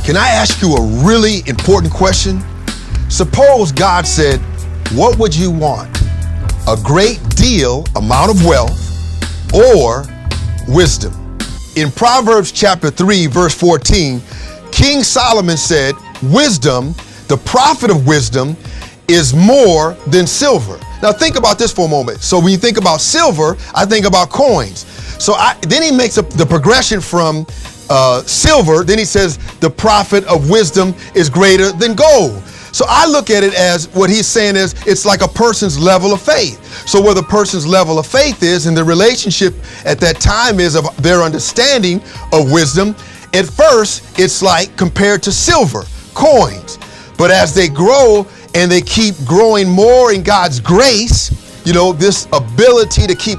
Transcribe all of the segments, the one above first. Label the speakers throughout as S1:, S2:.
S1: Can I ask you a really important question? Suppose God said, what would you want? A great deal amount of wealth or wisdom? In Proverbs chapter 3, verse 14, King Solomon said, wisdom, the profit of wisdom, is more than silver. Now think about this for a moment. So when you think about silver, I think about coins. So then he makes the progression from silver, then he says the profit of wisdom is greater than gold. So I look at it as what he's saying is it's like a person's level of faith. So where the person's level of faith is and the relationship at that time is of their understanding of wisdom, at first it's like compared to silver, coins. But as they grow and they keep growing more in God's grace, you know, this ability to keep,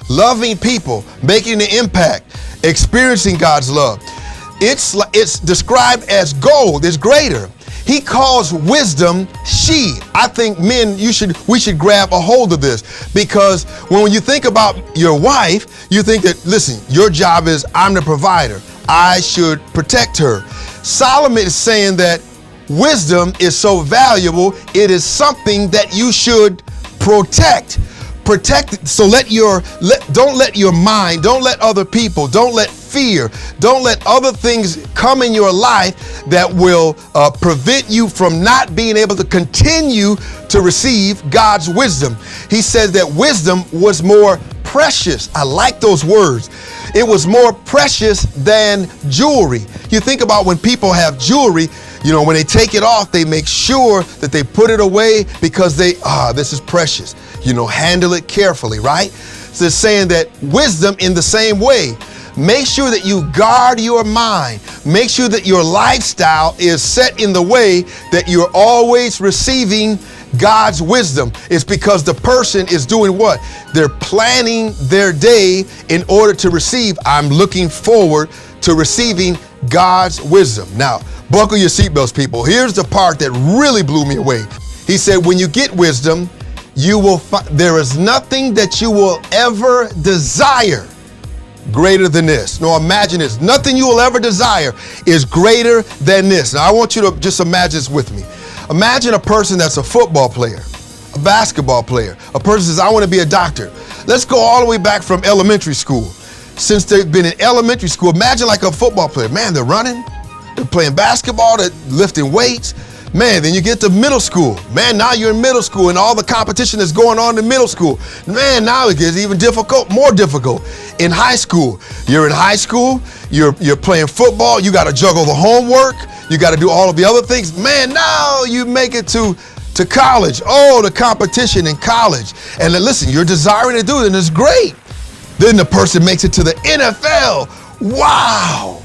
S1: loving people, making an impact, experiencing God's love. It's described as gold, it's greater. He calls wisdom she. I think men, we should grab a hold of this, because when you think about your wife, you think that, listen, your job is I'm the provider. I should protect her. Solomon is saying that wisdom is so valuable, it is something that you should protect. Protect it. So don't let your mind, don't let other people, don't let fear, don't let other things come in your life that will prevent you from not being able to continue to receive God's wisdom. He says that wisdom was more precious. I like those words. It was more precious than jewelry. You think about when people have jewelry, you know, when they take it off, they make sure that they put it away because this is precious. You know, handle it carefully, right? So it's saying that wisdom in the same way. Make sure that you guard your mind. Make sure that your lifestyle is set in the way that you're always receiving God's wisdom. It's because the person is doing what? They're planning their day in order to receive. I'm looking forward to receiving God's wisdom. Now, buckle your seatbelts, people. Here's the part that really blew me away. He said, when you get wisdom, there is nothing that you will ever desire greater than this. Now imagine this. Nothing you will ever desire is greater than this. Now I want you to just imagine this with me. Imagine a person that's a football player, a basketball player. A person says, I want to be a doctor. Let's go all the way back from elementary school. Since they've been in elementary school, imagine like a football player. Man, they're running, they're playing basketball, they're lifting weights. Man, then you get to middle school. Man, now you're in middle school and all the competition that's going on in middle school. Man, now it gets even more difficult. In high school, you're in high school, you're playing football, you got to juggle the homework, you got to do all of the other things. Man, now you make it to college. Oh, the competition in college. And then listen, you're desiring to do it and it's great. Then the person makes it to the NFL. Wow.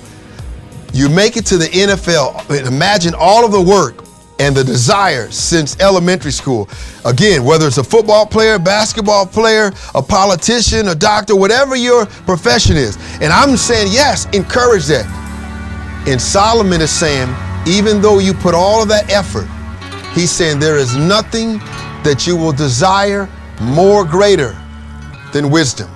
S1: You make it to the NFL. Imagine all of the work and the desire since elementary school. Again, whether it's a football player, basketball player, a politician, a doctor, whatever your profession is. And I'm saying, yes, encourage that. And Solomon is saying, even though you put all of that effort, he's saying there is nothing that you will desire more greater than wisdom.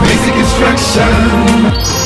S2: Basic instruction.